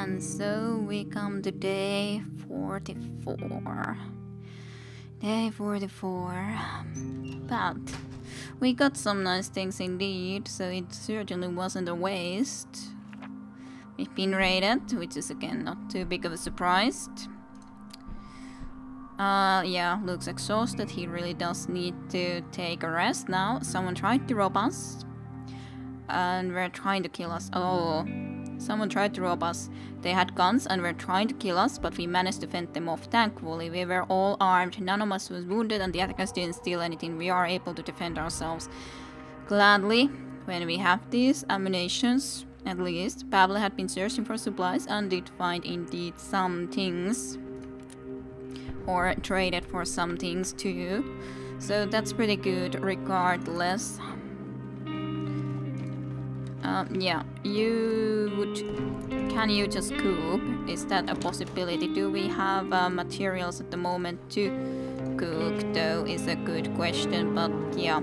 And so we come to day 44. Day 44. But we got some nice things indeed, so it certainly wasn't a waste. We've been raided, which is again not too big of a surprise. Yeah, looks exhausted. He really does need to take a rest now. Someone tried to rob us. And we're trying to kill us. Oh, someone tried to rob us. They had guns and were trying to kill us, but we managed to fend them off. Thankfully, we were all armed. None of us was wounded and the attackers didn't steal anything. We are able to defend ourselves. Gladly, when we have these ammunitions, at least. Pablo had been searching for supplies and did find indeed some things. Or traded for some things too. So that's pretty good regardless. Yeah, can you just cook? Is that a possibility? Do we have materials at the moment to cook, though, is a good question, but yeah.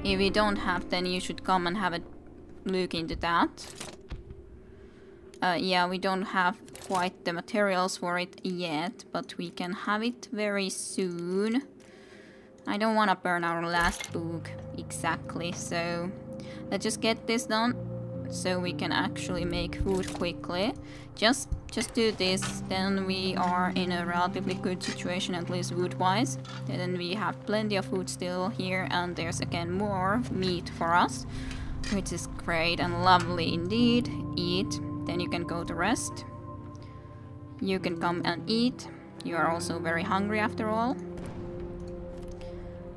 If we don't have, then you should come and have a look into that. Yeah, we don't have quite the materials for it yet, but we can have it very soon. I don't want to burn our last book, exactly, so let's just get this done so we can actually make food quickly. Just do this, then we are in a relatively good situation, at least wood-wise. Then we have plenty of food still here, and there's again more meat for us, which is great and lovely indeed. Eat, then you can go to rest. You can come and eat. You are also very hungry after all.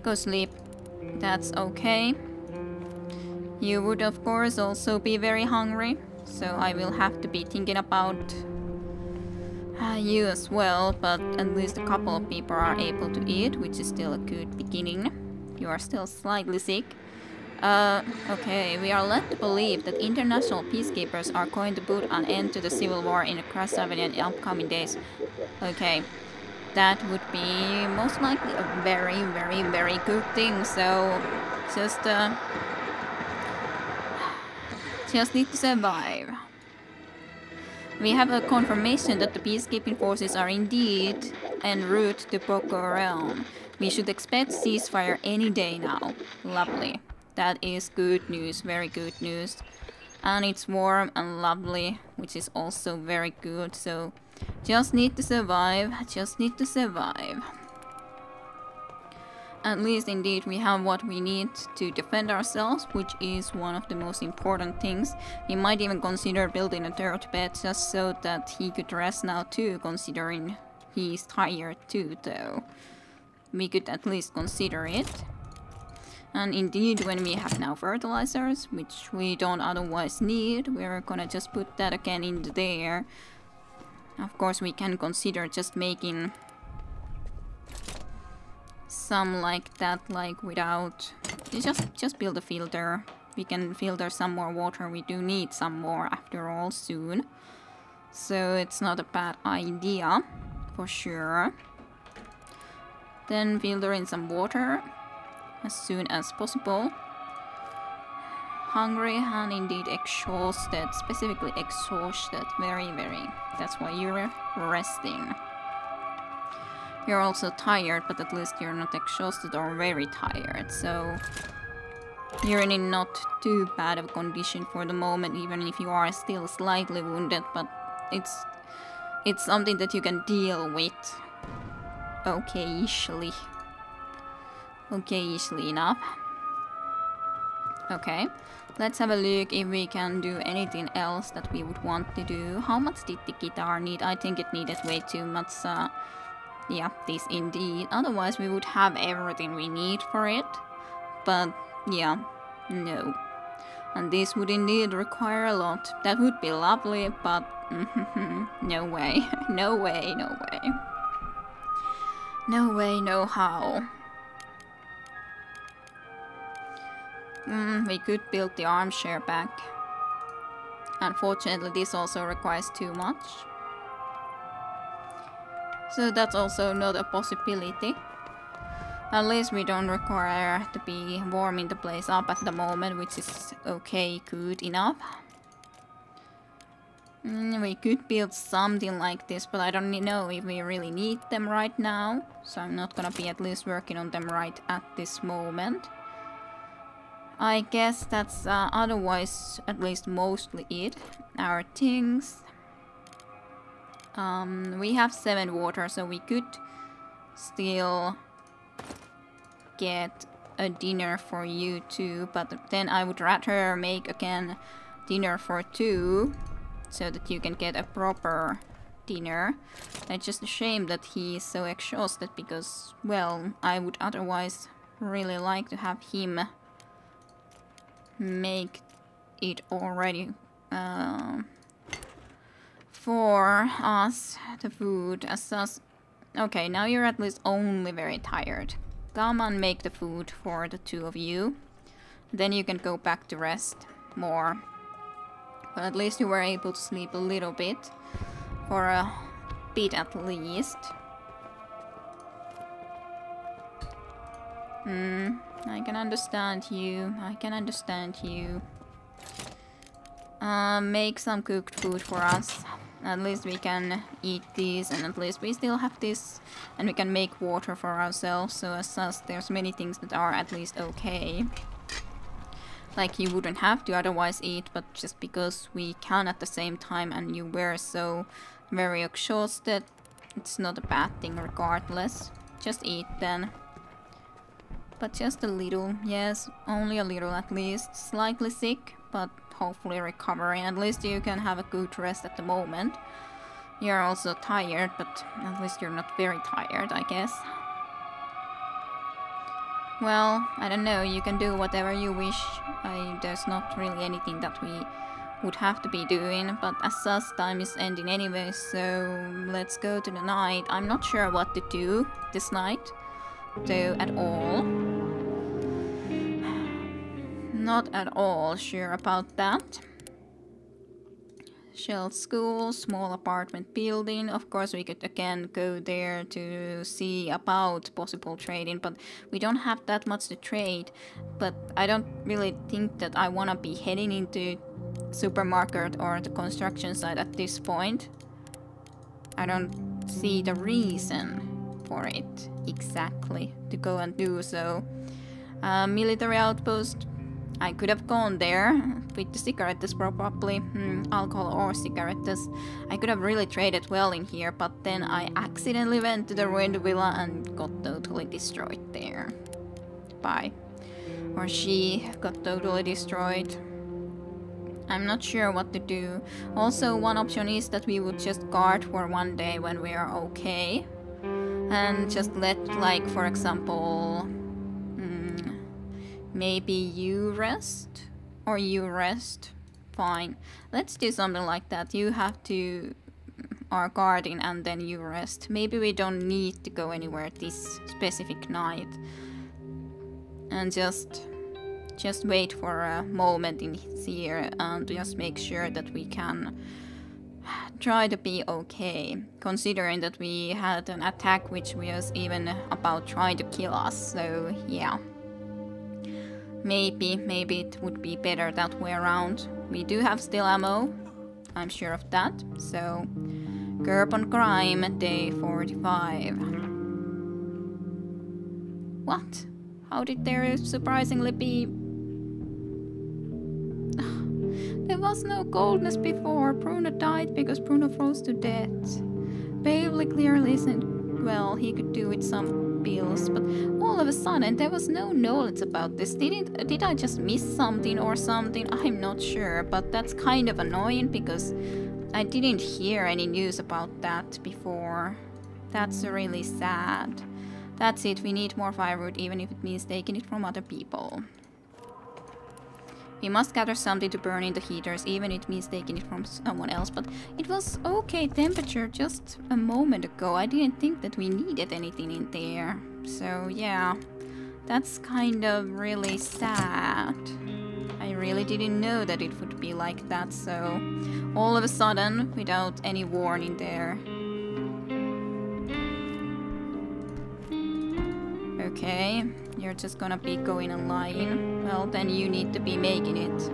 Go sleep. That's okay. You would of course also be very hungry, so I will have to be thinking about you as well, but at least a couple of people are able to eat, which is still a good beginning. You are still slightly sick. Okay, we are led to believe that international peacekeepers are going to put an end to the civil war in Krasavan in the upcoming days. Okay, that would be most likely a very, very, very good thing, so just need to survive. We have a confirmation that the peacekeeping forces are indeed en route to Boko Realm. We should expect ceasefire any day now. Lovely. That is good news, very good news. And it's warm and lovely, which is also very good, so just need to survive, just need to survive. At least indeed we have what we need to defend ourselves, which is one of the most important things. We might even consider building a third bed just so that he could rest now too, considering he's tired too, though. We could at least consider it. And indeed, when we have now fertilizers, which we don't otherwise need, we're gonna just put that again into there. Of course, we can consider just making some like that, like without... Just build a filter. We can filter some more water. We do need some more after all soon. So it's not a bad idea, for sure. Then filter in some water as soon as possible. Hungry and indeed exhausted, specifically exhausted, very, very. That's why you're resting. You're also tired, but at least you're not exhausted or very tired, so you're in not too bad of a condition for the moment, even if you are still slightly wounded, but it's something that you can deal with okay-ishly. Okay-ishly enough. Okay, let's have a look if we can do anything else that we would want to do. How much did the guitar need? I think it needed way too much. Yeah, this indeed. Otherwise we would have everything we need for it. But yeah, no. And this would indeed require a lot. That would be lovely, but no way. No way, no way. No way, no how. We could build the armchair back. Unfortunately, this also requires too much. So that's also not a possibility. At least we don't require to be warming the place up at the moment, which is okay, good enough. We could build something like this, but I don't know if we really need them right now. So I'm not gonna be at least working on them right at this moment. I guess that's otherwise at least mostly it. Our things. We have 7 water, so we could still get a dinner for you too. But then I would rather make again dinner for 2. So that you can get a proper dinner. It's just a shame that he is so exhausted because, well, I would otherwise really like to have him make it already for us, the food as us. Okay, now you're at least only very tired. Come and make the food for the 2 of you. Then you can go back to rest more. But at least you were able to sleep a little bit. For a bit at least. I can understand you. I can understand you. Make some cooked food for us. At least we can eat these, and at least we still have this. And we can make water for ourselves. So as such, there's many things that are at least okay. Like you wouldn't have to otherwise eat, but just because we can at the same time and you were so very exhausted, it's not a bad thing regardless. Just eat then. But just a little, yes, only a little at least. Slightly sick, but hopefully recovering. At least you can have a good rest at the moment. You're also tired, but at least you're not very tired, I guess. Well, I don't know, you can do whatever you wish. There's not really anything that we would have to be doing, but as such, time is ending anyway, so let's go to the night. I'm not sure what to do this night, though, at all. Not at all sure about that. Shell school, small apartment building. Of course, we could again go there to see about possible trading, but we don't have that much to trade. But I don't really think that I want to be heading into supermarket or the construction site at this point. I don't see the reason for it exactly to go and do so. Military outpost. I could have gone there with the cigarettes probably, alcohol or cigarettes. I could have really traded well in here, but then I accidentally went to the ruined villa and got totally destroyed there. Bye. Or she got totally destroyed. I'm not sure what to do. Also, one option is that we would just guard for one day when we are okay. And just let, like, for example... maybe you rest? Or you rest? Fine. Let's do something like that. You have to are guarding and then you rest. Maybe we don't need to go anywhere this specific night. And just wait for a moment in here and just make sure that we can try to be okay. Considering that we had an attack which was even about trying to kill us. So yeah. Maybe it would be better that way around. We do have still ammo, I'm sure of that. So, curb on crime, day 45. What? How did there surprisingly be... There was no coldness before. Bruno died because Bruno froze to death. Bailey clearly isn't... Well, he could do with some pills, but all of a sudden there was no knowledge about this. Did I just miss something or something? I'm not sure, but that's kind of annoying because I didn't hear any news about that before. That's really sad. That's it, we need more firewood even if it means taking it from other people. We must gather something to burn in the heaters, even if it means taking it from someone else. But it was okay temperature just a moment ago. I didn't think that we needed anything in there. So yeah, that's kind of really sad. I really didn't know that it would be like that. So all of a sudden, without any warning there. Okay, you're just gonna be going and lying. Well, then you need to be making it.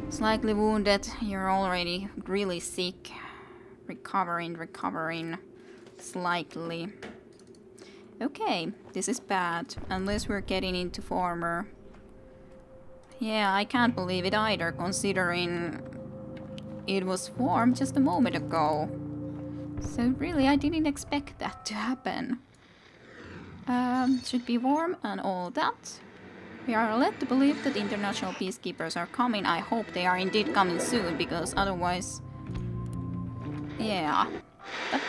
Slightly wounded, you're already really sick. Recovering slightly. Okay, this is bad, unless we're getting into farmer. Yeah, I can't believe it either, considering it was warm just a moment ago. So really, I didn't expect that to happen. Should be warm and all that. We are led to believe that international peacekeepers are coming. I hope they are indeed coming soon, because otherwise... Yeah. But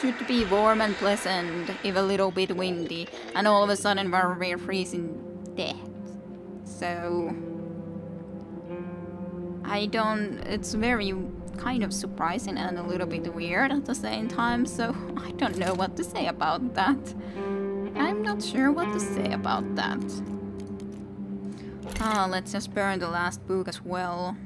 should be warm and pleasant, if a little bit windy, and all of a sudden we're freezing death. So... It's very kind of surprising and a little bit weird at the same time, so I don't know what to say about that. I'm not sure what to say about that. Let's just burn the last book as well.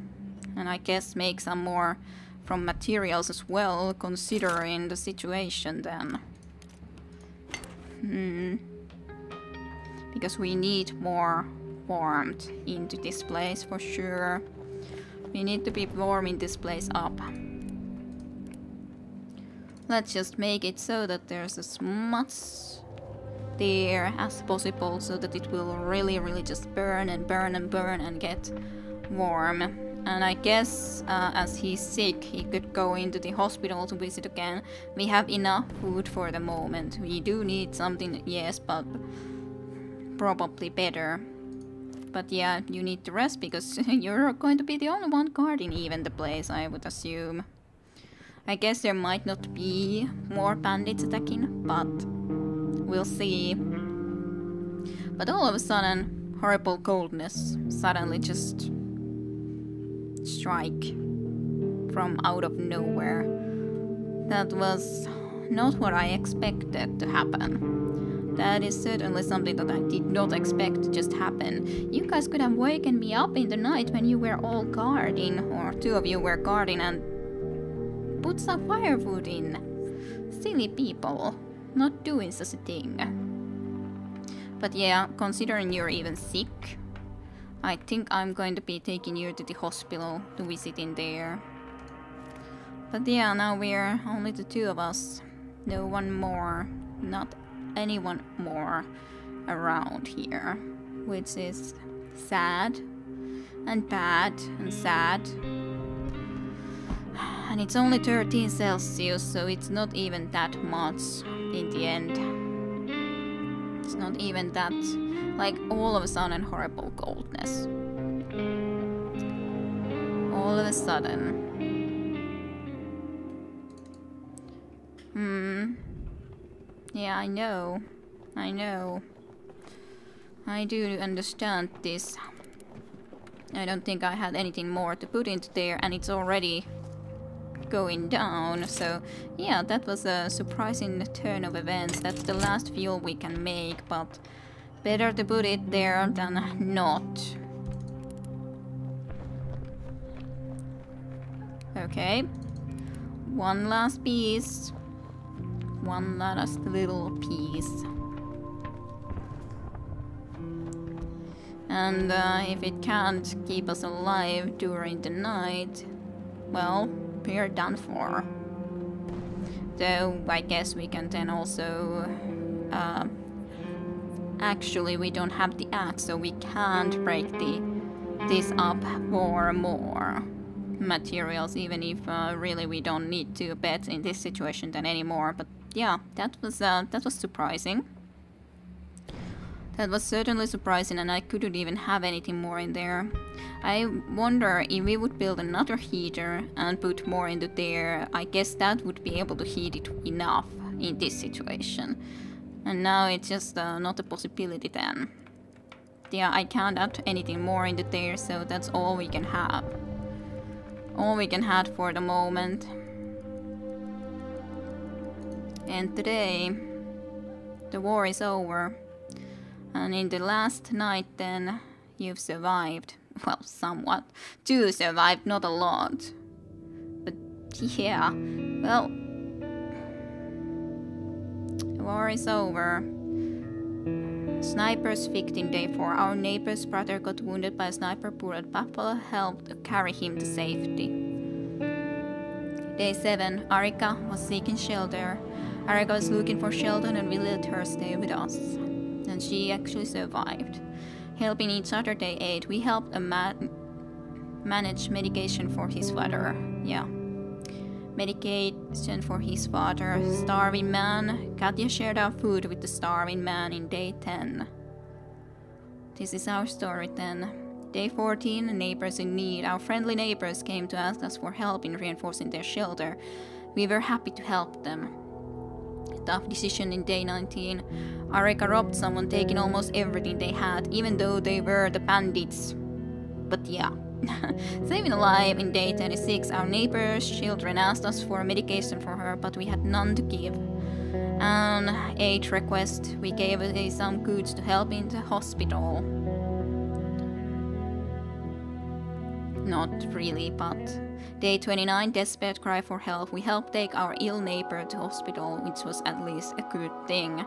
And I guess make some more from materials as well, considering the situation then. Because we need more warmth into this place for sure. We need to be warming this place up. Let's just make it so that there's as much there as possible, so that it will really just burn and burn and burn and get warm. And I guess as he's sick, he could go into the hospital to visit again. We have enough food for the moment. We do need something, yes, but probably better. But yeah, you need to rest, because you're going to be the only one guarding even the place, I would assume. I guess there might not be more bandits attacking, but we'll see. But all of a sudden, horrible coldness suddenly just strike from out of nowhere. That was not what I expected to happen. That is certainly something that I did not expect to just happen. You guys could have waken me up in the night when you were all guarding, or two of you were guarding, and put some firewood in. Silly people, not doing such a thing. But yeah, considering you're even sick, I think I'm going to be taking you to the hospital to visit in there. But yeah, now we're only the two of us. No one more. Not anyone more around here. Which is sad. And bad. And sad. And it's only 13 Celsius, so it's not even that much in the end. It's not even that, like, all of a sudden horrible coldness. All of a sudden. Yeah, I know. I do understand this. I don't think I had anything more to put into there, and it's already going down. So yeah, that was a surprising turn of events. That's the last fuel we can make, but better to put it there than not. Okay, one last piece. One last little piece. And if it can't keep us alive during the night, well, we're done for. Though I guess we can then also... actually, we don't have the axe, so we can't break this up for more materials, even if really we don't need 2 beds in this situation then anymore. But yeah, that was surprising. That was certainly surprising, and I couldn't even have anything more in there. I wonder if we would build another heater and put more into there. I guess that would be able to heat it enough in this situation. And now it's just not a possibility then. Yeah, I can't add anything more into there, so that's all we can have. All we can have for the moment. And today, the war is over. And in the last night then, you've survived. Well, somewhat. 2 survived, not a lot. But yeah, well... the war is over. Snipers victim day 4. Our neighbor's brother got wounded by a sniper bullet. Buffalo helped carry him to safety. Day 7. Arika was seeking shelter. Arika was looking for shelter and we let her stay with us. And she actually survived. Helping each other. Day 8. We helped a man manage medication for his father. Yeah. Medication for his father. Starving man. Katya shared our food with the starving man in day 10. This is our story then. Day 14. Neighbors in need. Our friendly neighbors came to ask us for help in reinforcing their shelter. We were happy to help them. Tough decision in day 19. Arika robbed someone, taking almost everything they had, even though they were the bandits. But yeah. Saving alive in day 36. Our neighbors' children asked us for medication for her, but we had none to give. And 8 request. We gave her some goods to help in the hospital. Not really, but day 29, desperate cry for help. We helped take our ill neighbor to hospital, which was at least a good thing.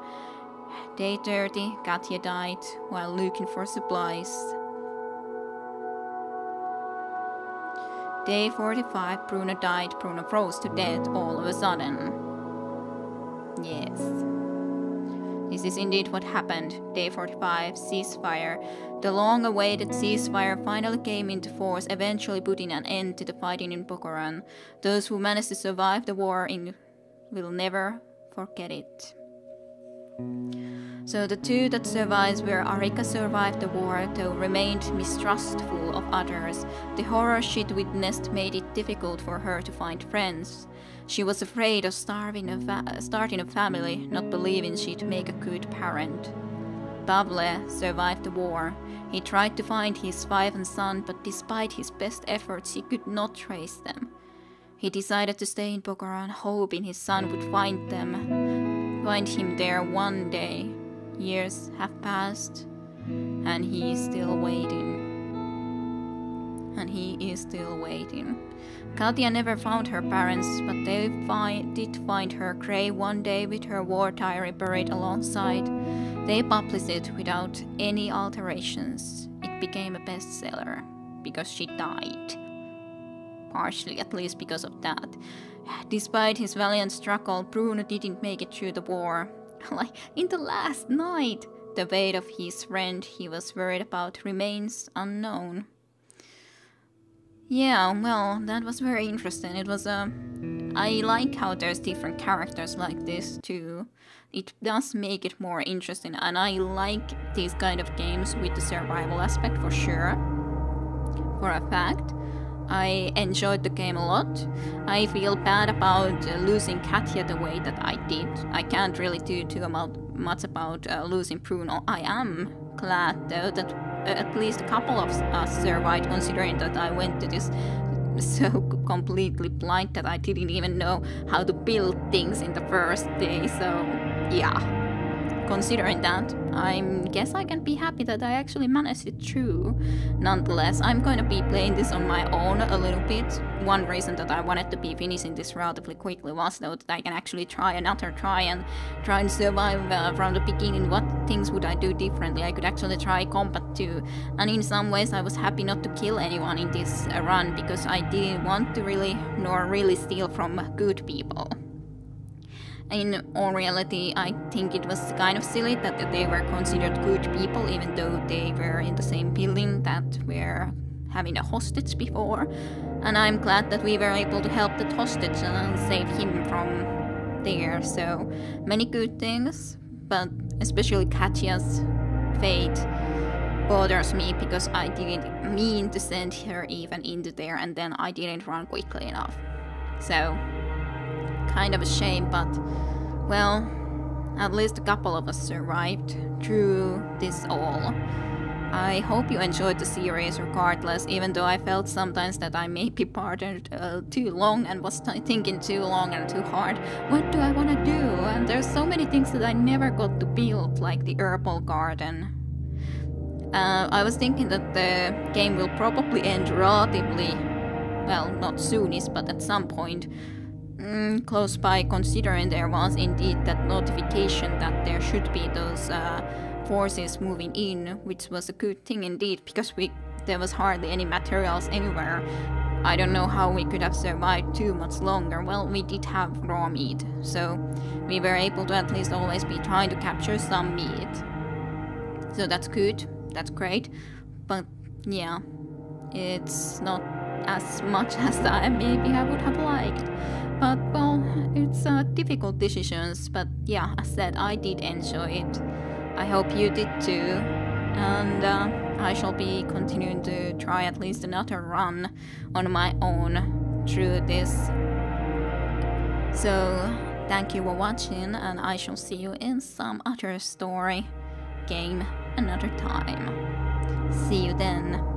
Day 30, Katya died while looking for supplies. Day 45, Bruno died. Bruno froze to death all of a sudden. Yes. This is indeed what happened. Day 45, ceasefire. The long-awaited ceasefire finally came into force, eventually putting an end to the fighting in Boko Haram. Those who managed to survive the war will never forget it. So the two that survived were Arika survived the war, though remained mistrustful of others. The horror she'd witnessed made it difficult for her to find friends. She was afraid of starting a family, not believing she'd make a good parent. Pavle survived the war. He tried to find his wife and son, but despite his best efforts, he could not trace them. He decided to stay in Boko Haram, hoping his son would find him there one day. Years have passed, and he is still waiting. Katya never found her parents, but they did find her grave one day with her war diary buried alongside. They published it without any alterations. It became a bestseller because she died. Partially, at least because of that. Despite his valiant struggle, Bruno didn't make it through the war. Like, in the last night, the fate of his friend he was worried about remains unknown. Yeah, well, that was very interesting. It was I like how there's different characters like this too. It does make it more interesting, and I like these kind of games with the survival aspect for sure. For a fact. I enjoyed the game a lot. I feel bad about losing Katya the way that I did. I can't really do too much about losing Bruno. I am glad though that at least a couple of us survived, considering that I went to this so completely blind that I didn't even know how to build things in the first day. So yeah. Considering that, I guess I can be happy that I actually managed it through. Nonetheless, I'm going to be playing this on my own a little bit. One reason that I wanted to be finishing this relatively quickly was though that I can actually try another try and survive from the beginning. What things would I do differently? I could actually try combat too. And in some ways I was happy not to kill anyone in this run because I didn't want to really steal from good people. In all reality, I think it was kind of silly that they were considered good people, even though they were in the same building that were having a hostage before. And I'm glad that we were able to help that hostage and save him from there. So many good things, but especially Katya's fate bothers me because I didn't mean to send her even into there, and then I didn't run quickly enough. So kind of a shame, but well, at least a couple of us survived through this all. I hope you enjoyed the series regardless, even though I felt sometimes that I may be partnered too long and was thinking too long and too hard. What do I want to do? And there's so many things that I never got to build, like the herbal garden. I was thinking that the game will probably end relatively, well, not soonish, but at some point close by, considering there was indeed that notification that there should be those forces moving in, which was a good thing indeed, because there was hardly any materials anywhere. I don't know how we could have survived too much longer. Well, we did have raw meat, so we were able to at least always be trying to capture some meat. So that's good, that's great, but yeah, it's not as much as I would have liked. But well, it's difficult decisions, but yeah, as said, I did enjoy it. I hope you did too, and I shall be continuing to try at least another run on my own through this. So thank you for watching, and I shall see you in some other story game another time. See you then.